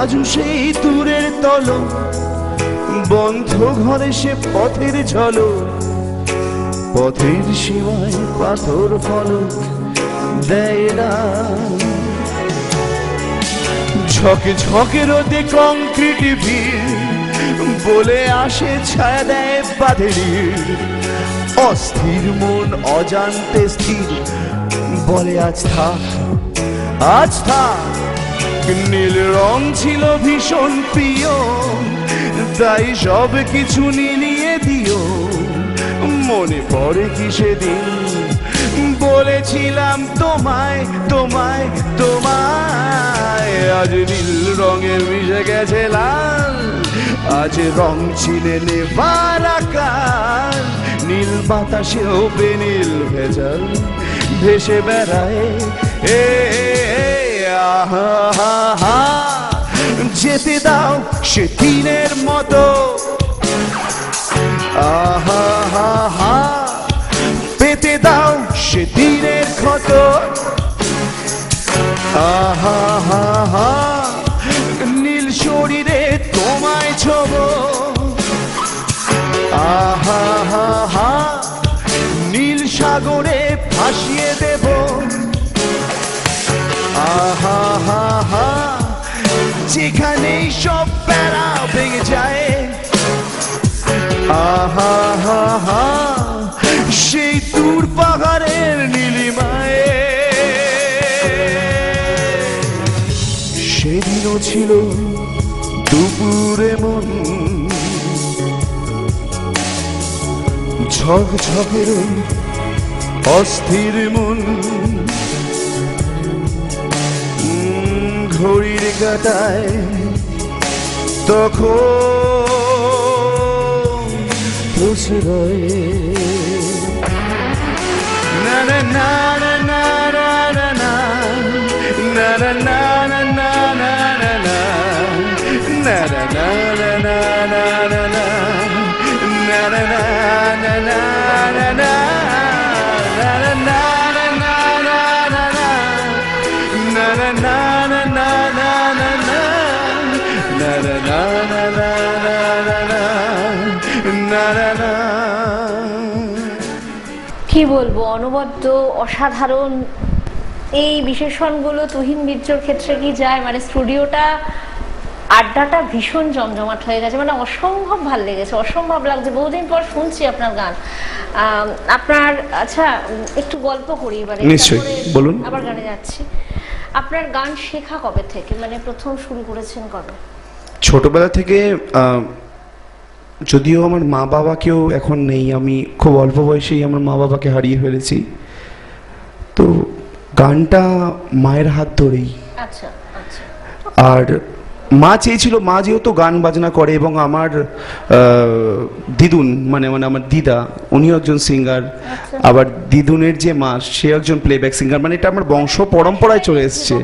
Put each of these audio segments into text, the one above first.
আজও সেই দূরের তলক, বন্ধ ঘরে সে পথের ঝলক, পথের সীমায় পাথর ফলক দেয় না। ঝকে ঝকে রোদে কংক্রিট ভিড়, বলে আসে ছায়া দেয় বাঁধের, অস্থির মন অজান্তে স্থির, বলে আজ থাক আজ থাক। নীল রং ছিল ভীষণ প্রিয়, তাই সব কিছু নিয়ে দিও। মনে পড়ে কি সেদিন বলেছিলাম তোমায় তোমায় তোমায়। আজ নীল রঙে মিশে গেছে লাল, আজ রং ছিলে নেবার আকার, নীল বাতাসেও বেনীল ভেজাল ভেসে বেড়ায়। এ আহা হা হা, যেতে দাও সে দিনের মতো, আহা হা হা, পেতে দাও সে দিনের ক্ষত, আহা হা হা, নীল শরীরে তোমায় ছোব, আহা হা হা, নীল সাগরে ভাসিয়ে দেব, আহা হা হা, যেখানেই সব প্যারা ভেঙে যায়, আহা হা হা, সেই দূর পাহাড়ের নীলিমায়। সেদিনও ছিল দুপুরে মন, ঝক ঝকের অস্থির মন, ঘড়ির কাঁটায় তখন বসে রয়ে। না না না না না না না না না না না না না না না na na na na na na na na na na na na na na na কি বলবো, অনবদ্য অসাধারণ এই বিশেষণগুলো তুহিন বীর্যর ক্ষেত্রে কি যায়, মানে স্টুডিওটা আড্ডাটা ভীষণ জমজমাট হয়ে গেছে, মানে অসম্ভব ভালো লেগেছে, অসম্ভব লাগছে। বহুদিন পর শুনছি আপনার গান। আপনার আচ্ছা একটু গল্প করি এবারে, নিশ্চয়ই বলুন। আবার গানে যাচ্ছি। আপনার গান শেখা কবে থেকে, মানে প্রথম শুরু করেছেন কবে? ছোটবেলা থেকে, যদিও আমার মা বাবা কেউ এখন নেই, আমি খুব অল্প বয়সেই আমার মা বাবাকে হারিয়ে ফেলেছি, তো গানটা মায়ের হাত ধরেই। আচ্ছা আচ্ছা। আর মা চেয়েছিল, মা যেহেতু গান বাজনা করে এবং আমার দিদুন মানে মানে আমার দিদা উনিও একজন সিঙ্গার, আবার দিদুনের যে মা সে একজন প্লেব্যাক সিঙ্গার, মানে এটা আমার বংশ পরম্পরায় চলে এসছে।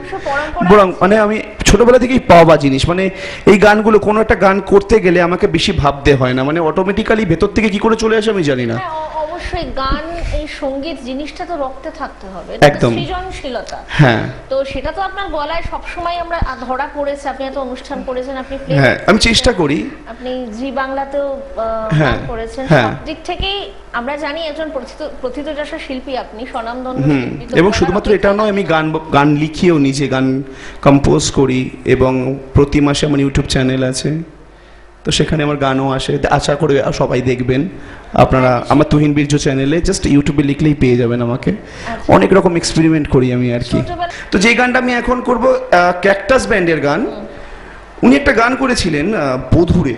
বরং মানে আমি ছোটবেলা থেকেই পাওয়া জিনিস, মানে এই গানগুলো কোনো একটা গান করতে গেলে আমাকে বেশি ভাবতে হয় না, মানে অটোমেটিক্যালি ভেতর থেকে কি করে চলে আসে আমি জানি না। অবশ্যই গান, এই সঙ্গীত জিনিসটা তো রক্তে থাকতে হবে, একদম সৃজনশীলতা। হ্যাঁ, তো সেটা তো আপনার গলায় সবসময় আমরা ধরা পড়েছে। আপনি এত অনুষ্ঠান করেছেন, আপনি হ্যাঁ আমি চেষ্টা করি, আপনি জি বাংলাতেও গান করেছেন, সব দিক থেকেই আমরা জানি একজন প্রথিতযশা শিল্পী আপনি, স্বনামধন্য শিল্পী। এবং শুধুমাত্র এটা নয়, আমি গান লিখিও নিজে, গান কম্পোজ করি, এবং প্রতি মাসে আমার ইউটিউব চ্যানেল আছে, তো সেখানে আমার গানও আসে, আশা করে সবাই দেখবেন আপনারা। আমার তুহিন বীর্য চ্যানেলে জাস্ট ইউটিউবে লিখলেই পেয়ে যাবেন আমাকে। অনেক রকম এক্সপেরিমেন্ট করি আমি আর কি। তো যে গানটা আমি এখন করব, ক্যাকটাস ব্যান্ডের গান। উনি একটা গান করেছিলেন বধুরে,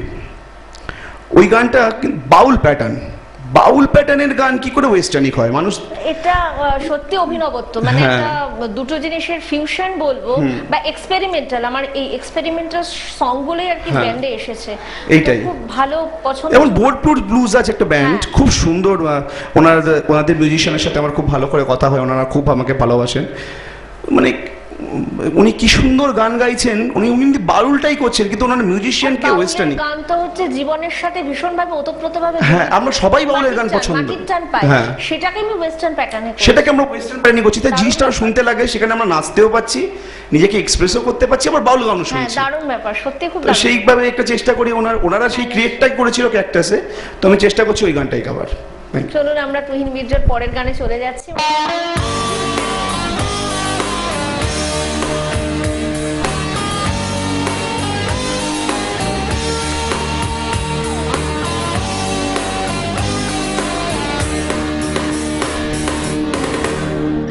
ওই গানটা বাউল প্যাটার্নের গান কি করে ওয়েস্টার্নিক হয় মানুষ, এটা সত্যি অভিনবত্ব, মানে একটা দুটো জিনিসের ফিউশন বলবো বা এক্সপেরিমেন্টাল। আমার এই এক্সপেরিমেন্টাল সংগুলোই আর কি ব্যান্ডে এসেছে, এইটাই খুব ভালো পছন্দ। যেমন বোর্ডপুর ব্লুজ আছে একটা ব্যান্ড, খুব সুন্দর, ওনাদের মিউজিশিয়ানের সাথে আমার খুব ভালো করে কথা হয়, ওনারা খুব আমাকে ভালোবাসেন, মানে উনি কি সুন্দর গান গাইছেন, উনি উনি বাউলটাই করছেন কিন্তু ওনার মিউজিশিয়ান কে ওয়েস্টার্নি। গান তো হচ্ছে জীবনের সাথে ভীষণভাবে ওতপ্রোতভাবে হ্যাঁ, আমরা সবাই বাউলের গান পছন্দ। মাটির টান পাই, হ্যাঁ, সেটাকে আমি ওয়েস্টার্ন প্যাটার্নে সেটাকে আমরা ওয়েস্টার্ন প্যাটার্নে করছি, তাই জিনিসটা শুনতে লাগে, সেখানে আমরা নাচতেও পাচ্ছি, নিজেকে এক্সপ্রেসও করতে পারছি, আবার বাউল গানও হ্যাঁ, শুনছি। দারুণ ব্যাপার, সত্যি খুব তো দারুণ। সেইভাবে একটা চেষ্টা করি, ওনারা সেই ক্রিয়েটটাই করেছিল ক্যাকটাসে, তো আমি চেষ্টা করছি ওই গানটাই গাবার। চলুন আমরা তুহিন মির্জার পরের গানে চলে যাচ্ছি।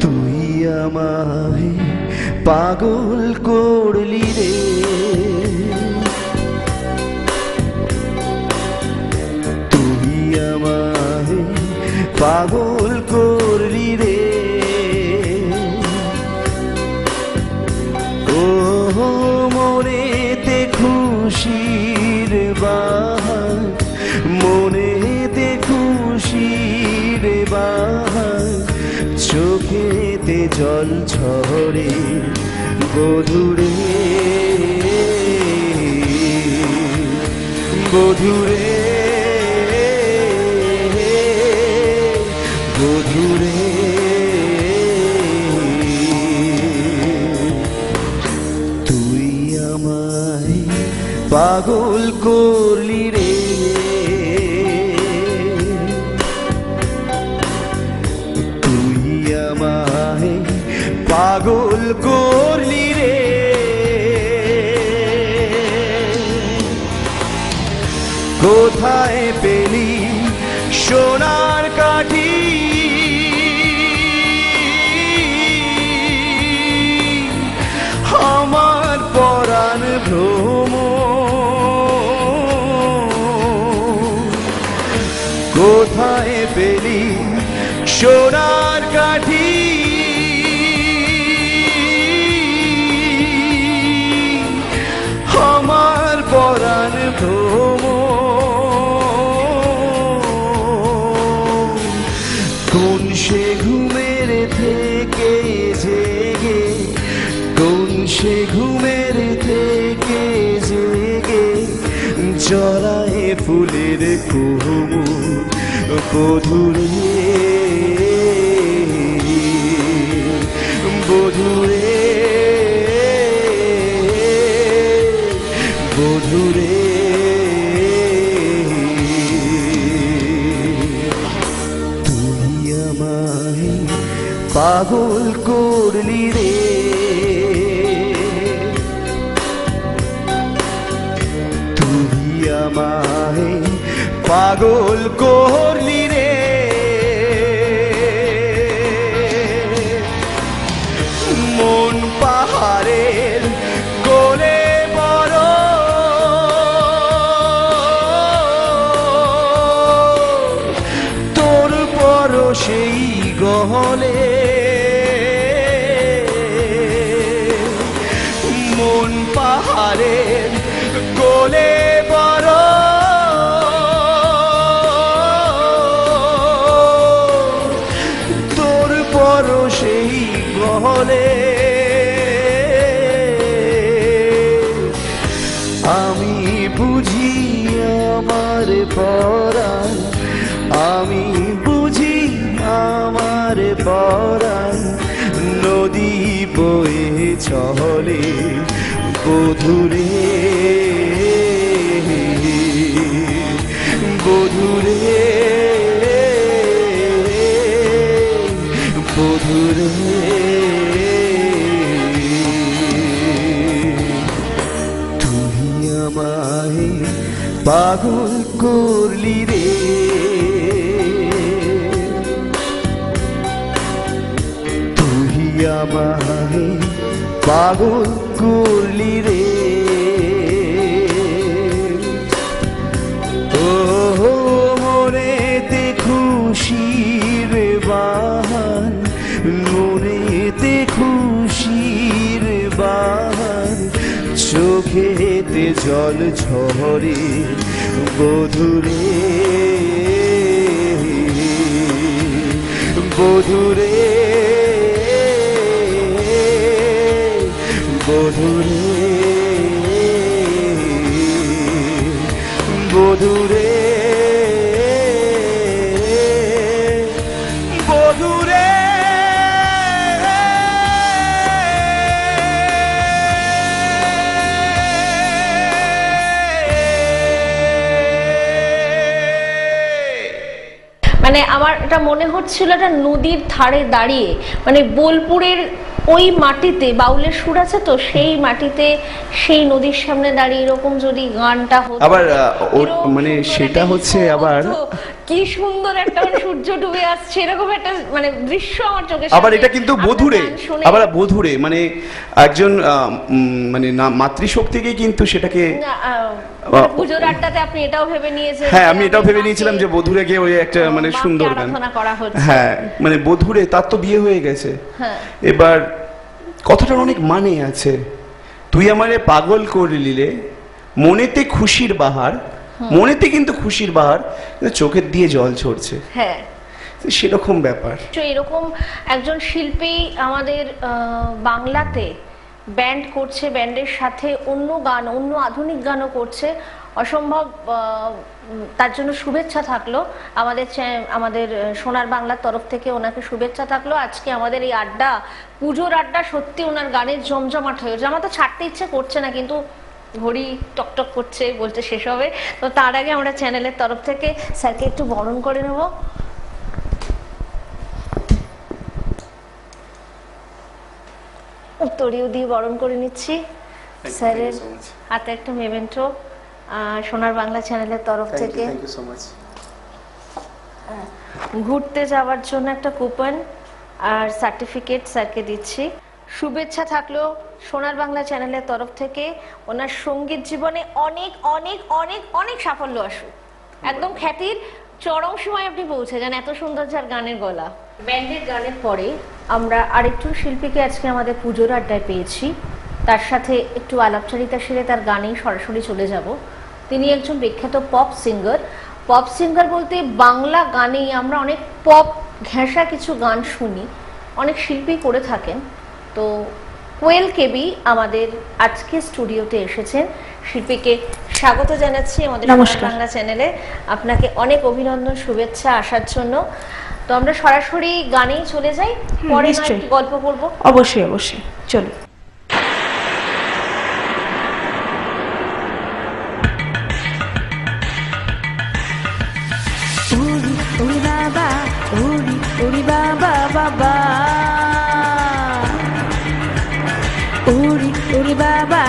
তুই আমায় পাগল করলি রে, তুই আমায় পাগল করলি রে, ও মনেতে খুশির বাহার, মনেতে খুশির বাহার, চোখেতে জল ঝরে বধুরে, বধুরে, বধুরে, তুই আমায় পাগল করলি রে, তুই আমায় পাগল করলি রে, কোথায় পেলি সোনার কাঠি, আমার পরাণ ভ্রম, কোথায় পেলি সোনার কাঠি, আমার পরাণ ভ্রম, কোন সে ঘুমের থেকে জেগে, কোন সে ঘুমের থেকে জেগে, জড়ায় ফুলের কুমুদ বধুরে, বধুরে, বধুরে, তুই আমায় পাগল করলি রে, তুই আমায় পাগল করলি রে, মন পাহাড়ের কোলে বড়, তোর পরশেই গহলে, মন পাহাড়ের কোলে বড়, তোর পরশেই গহলে, আমি বুঝি আমার পরাণ, আমি বুঝি আমার পরাণ, নদী বয়ে চলে বধুরে, বধুরে, বধুরে, তুই আমায় পাগল করলি রে, তুই আমায় পাগল করলি রে, ও মনেতে খুশির বাহার, মনেতে খুশির বাহার, চোখেতে জল ঝরে বধুরে, বধুরে, মানে আমার এটা মনে হচ্ছিল একটা নদীর ধারে দাঁড়িয়ে, মানে বোলপুরের ওই মাটিতে বাউলের সুর আছে তো, সেই মাটিতে সেই নদীর সামনে দাঁড়িয়ে এরকম যদি গানটা হতো, আবার এরকম মানে সুন্দর সেটা একটা হচ্ছে ইকো আবার হতো, কি সুন্দর একটা মানে সূর্য ডুবে আসছে এরকম একটা মানে দৃশ্য আমার চোখের আবার সামনে। এটা কিন্তু আপনার বধুরে, গান শুনে- আবার বধুরে মানে একজন মানে মাতৃশক্তিকে কিন্তু সেটাকে না, পুজোর আড্ডাতে আপনি এটাও ভেবে নিয়েছেন? হ্যাঁ, যে আমি এটাও ভেবে মাকে, নিয়েছিলাম যে বধুরে গিয়ে ওই একটা মানে মাকে সুন্দর গান। আরাধনা করা হচ্ছে। হ্যাঁ, মানে বধুরে তার তো বিয়ে হয়ে গেছে। হ্যাঁ। এবার কথাটার অনেক মানে আছে। তুই আমারে পাগল করলিলে, মনেতে খুশির বাহার, মনেতে কিন্তু খুশির বাহার, কিন্তু চোখের দিয়ে জল ঝরছে, হ্যাঁ, সেরকম ব্যাপার। তো এরকম একজন শিল্পী আমাদের বাংলাতে ব্যান্ড করছে, ব্যান্ডের সাথে অন্য গান, অন্য আধুনিক গানও করছে, অসম্ভব। তার জন্য শুভেচ্ছা থাকলো আমাদের সোনার বাংলার তরফ থেকে ওনাকে শুভেচ্ছা থাকলো। আজকে আমাদের এই আড্ডা, পুজোর আড্ডা, সত্যি ওনার গানের জমজমাট হয়েছে। আমার তো ছাড়তে ইচ্ছে করছে না, কিন্তু ঘড়ি টকটক করছে, বলতে শেষ হবে। তো তার আগে আমরা চ্যানেলের তরফ থেকে স্যারকে একটু বরণ করে নেব। উত্তরীয় দিয়ে বরণ করে নিচ্ছি স্যারের হাতে একটা মেমেন্টো সোনার বাংলা চ্যানেলের তরফ থেকে। ঘুরতে যাওয়ার জন্য একটা কুপন আর সার্টিফিকেট স্যারকে দিচ্ছি। শুভেচ্ছা থাকলো সোনার বাংলা চ্যানেলের তরফ থেকে। ওনার সঙ্গীত জীবনে অনেক অনেক অনেক অনেক সাফল্য আসুক, একদম খ্যাতির চরম সময় আপনি পৌঁছে যান। এত সুন্দর যার গানের গলা। ব্যান্ডের গানের পরে আমরা আরেকটু শিল্পীকে আজকে আমাদের পুজোর আড্ডায় পেয়েছি। তার সাথে একটু আলাপচারিতা সেরে তার গানেই সরাসরি চলে যাব। তিনি একজন বিখ্যাত পপ সিঙ্গার। পপ সিঙ্গার বলতে বাংলা গানেই আমরা অনেক পপ ঘেঁষা কিছু গান শুনি, অনেক শিল্পী করে থাকেন। তো কোয়েল কেবি আমাদের আজকে স্টুডিওতে এসেছেন। শিল্পীকে স্বাগত জানাচ্ছি আমাদের সোনার বাংলা চ্যানেলে। আপনাকে অনেক অভিনন্দন, শুভেচ্ছা আসার জন্য। তো আমরা সরাসরি গানেই চলে যাই, পরে একটু গল্প করবো। অবশ্যই অবশ্যই, চলুন। উড়ি বাবা, উড়ি উড়ি বাবা বাবা, উড়ি উড়ি বাবা,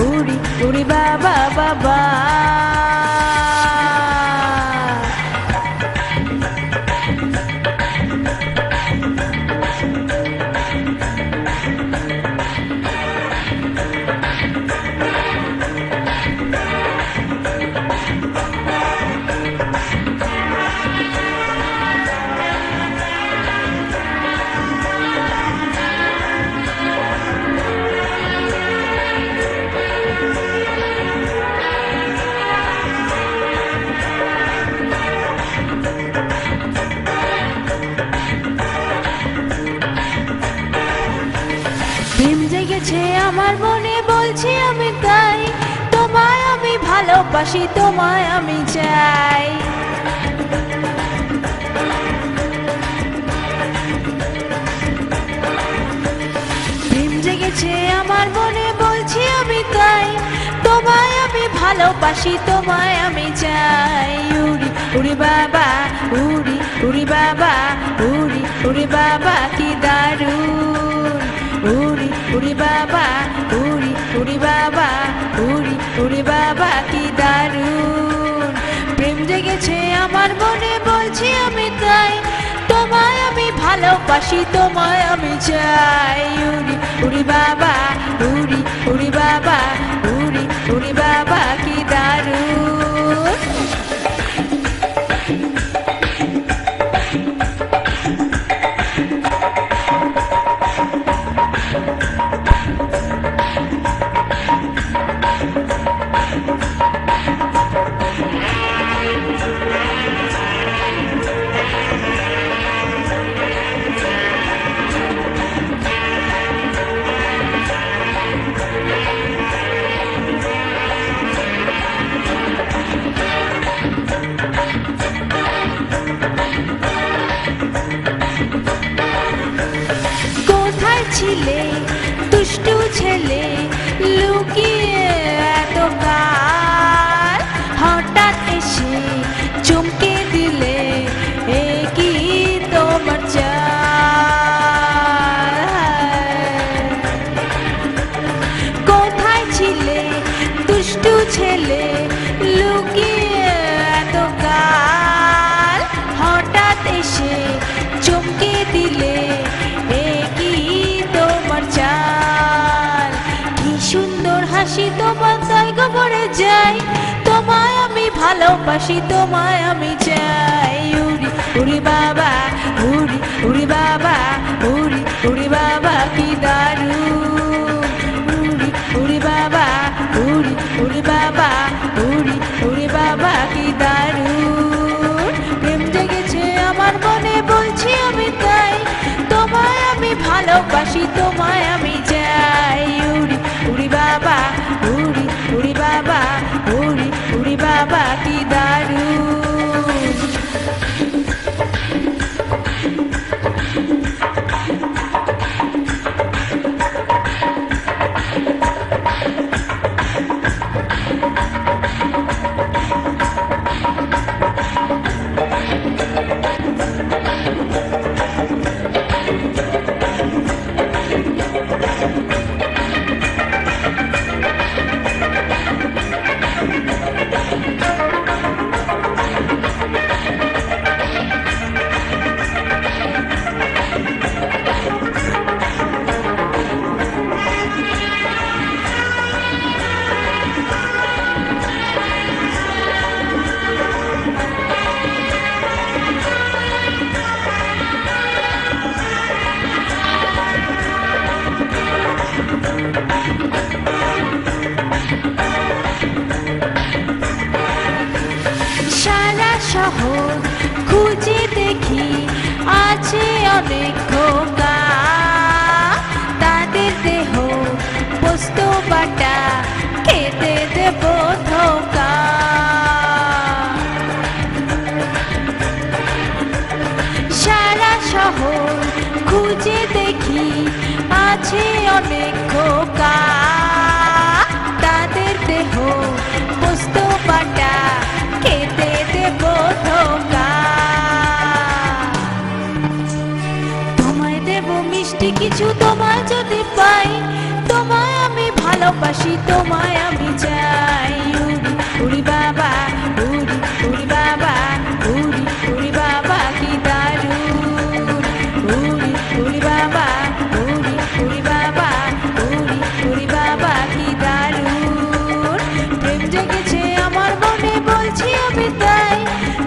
উড়ি উড়ি বাবা বাবা। প্রেম জেগেছে আমার মনে, বলছি আমি তাই, তোমায় আমি ভালোবাসি, তোমায় আমি চাই। প্রেম জেগেছে আমার মনে, বলছি আমি তাই, তোমায় আমি ভালোবাসি, তোমায় আমি চাই। উড়ি উড়ি বাবা, উড়ি উড়ি বাবা, উড়ি উড়ি বাবা, কি দারুণ। উড়ি উড়ি বাবা, উড়ি উড়ি বাবা, উড়ি উড়ি বাবা, কি দারুণ। প্রেম জেগেছে আমার মনে, বলছি আমি তাই, তোমায় আমি ভালোবাসি, তোমায় আমি চাই। উড়ি উড়ি বাবা, উড়ি উড়ি বাবা, উড়ি উড়ি বাবা, কি দারুণ। ভালোবাসি তোমায় আমি চাই উড়ি উড়ি বাবা উড়ি উড়ি বাবা উড়ি উড়ি বাবা কি দারুণ উড়ি উড়ি বাবা উড়ি উড়ি বাবা উড়ি উড়ি বাবা কি দারুণ প্রেম জেগেছে আমার মনে বলছি আমি তাই তোমায় আমি ভালোবাসি তোমায় আমি চাই উড়ি উড়ি বাবা উড়ি উড়ি বাবা উড়ি উড়ি বাবা কি দারুণ সারা শহর খুঁজে দেখি আছে অনেক খোকা তাদের দেহ পোস্ত বাটা খেতে দেব ধোকা সারা শহর খুঁজে দেখি আছে অনেক খোকা তাদের দেহ পোস্ত বাটা খেতে দেব ধোকা তোমায় দেব মিষ্টি কিছু তোমায় যদি পাই তোমায় আমি ভালোবাসি তোমায় আমি চাই উড়ি উড়ি বাবা উড়ি উড়ি বাবা উড়ি উড়ি বাবা কি দারুণ উড়ি উড়ি বাবা উড়ি উড়ি বাবা উড়ি উড়ি বাবা কি দারুণ প্রেম জেগেছে আমার মনে বলছি আমি তাই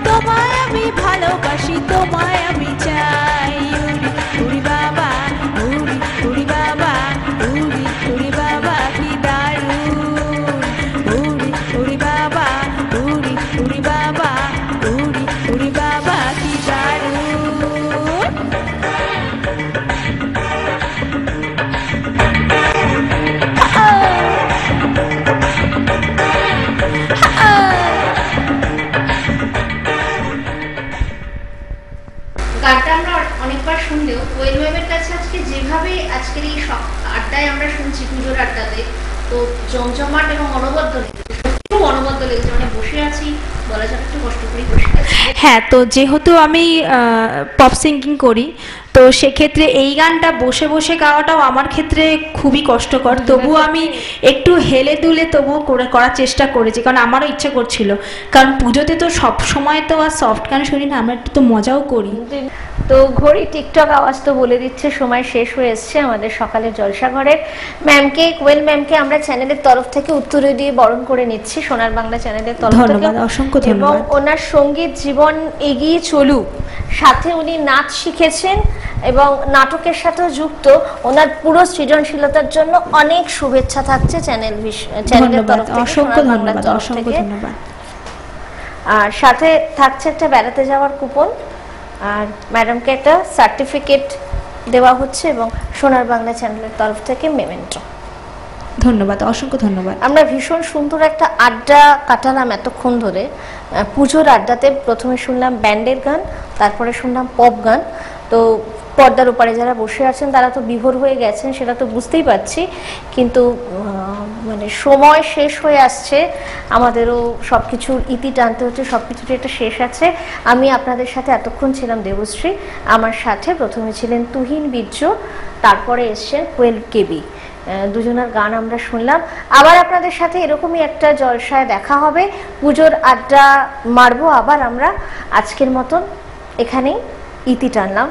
তোমায় আমি ভালোবাসি তোমায় আমি চাই উড়ি উড়ি বাবা উড়ি উড়ি বাবা উড়ি উড়ি বাবা কি দারুণ উড়ি উড়ি বাবা উড়ি উড়ি বাবা উড়ি উড়ি বাবা কি দারুণ গানটা আমরা অনেকবার শুনলেও ওয়েল ম্যামের কাছে আজকে যেভাবে আজকের এই আড্ডায় আমরা শুনছি পুজোর আড্ডাতে, তো জমজমাট এবং অনবদ্য লেগেছে, খুব অনবদ্য লেগেছে। মানে বসে আছি বলা যাবে একটু কষ্ট করেই বসে আছি। হ্যাঁ, তো যেহেতু আমি পপ সিঙ্গিং করি, তো সেক্ষেত্রে এই গানটা বসে বসে গাওয়াটাও আমার ক্ষেত্রে খুবই কষ্টকর। তবুও আমি একটু হেলে দুলে তবুও করার চেষ্টা করেছি, কারণ আমারও ইচ্ছে করছিল। কারণ পুজোতে তো সব সময় তো আর সফট গান শুনি না, আমরা একটু তো মজাও করি। তো ঘড়ি টিকটক আওয়াজ তো বলে দিচ্ছে সময় শেষ হয়ে এসছে আমাদের সকালের জলসাঘরের। ম্যামকে, কোয়েল ম্যামকে আমরা চ্যানেলের তরফ থেকে উত্তরে দিয়ে বরণ করে নিচ্ছি, সোনার বাংলা চ্যানেলের তরফ থেকে। ধন্যবাদ, অসংখ্য ধন্যবাদ। এবং ওনার সঙ্গীত জীবন এগিয়ে চলুক, সাথে উনি নাচ শিখেছেন এবং নাটকের সাথেও যুক্ত। ওনার পুরো সৃজনশীলতার জন্য অনেক শুভেচ্ছা থাকছে চ্যানেলের তরফ থেকে, অসংখ্য সোনার বাংলার ধন্যবাদ, তরফ অসংখ্য থেকে। ধন্যবাদ। আর সাথে থাকছে একটা বেড়াতে যাওয়ার কুপন, আর ম্যাডামকে একটা সার্টিফিকেট দেওয়া হচ্ছে এবং সোনার বাংলা চ্যানেলের তরফ থেকে মেমেন্টো। ধন্যবাদ, অসংখ্য ধন্যবাদ। আমরা ভীষণ সুন্দর একটা আড্ডা কাটালাম এতক্ষণ ধরে। পুজোর আড্ডাতে প্রথমে শুনলাম ব্যান্ডের গান, তারপরে শুনলাম পপ গান। তো পর্দার ওপারে যারা বসে আছেন তারা তো বিভোর হয়ে গেছেন, সেটা তো বুঝতেই পারছি, কিন্তু মানে সময় শেষ হয়ে আসছে, আমাদেরও সব কিছুর ইতি টানতে হচ্ছে, সব কিছুর একটা শেষ আছে। আমি আপনাদের সাথে এতক্ষণ ছিলাম দেবশ্রী, আমার সাথে প্রথমে ছিলেন তুহিন বীর্য, তারপরে এসছেন কোয়েল কেবি। দুজনের গান আমরা শুনলাম। আবার আপনাদের সাথে এরকমই একটা জলসায় দেখা হবে, পুজোর আড্ডা মারবো আবার আমরা। আজকের মতন এখানেই ইতি টানলাম।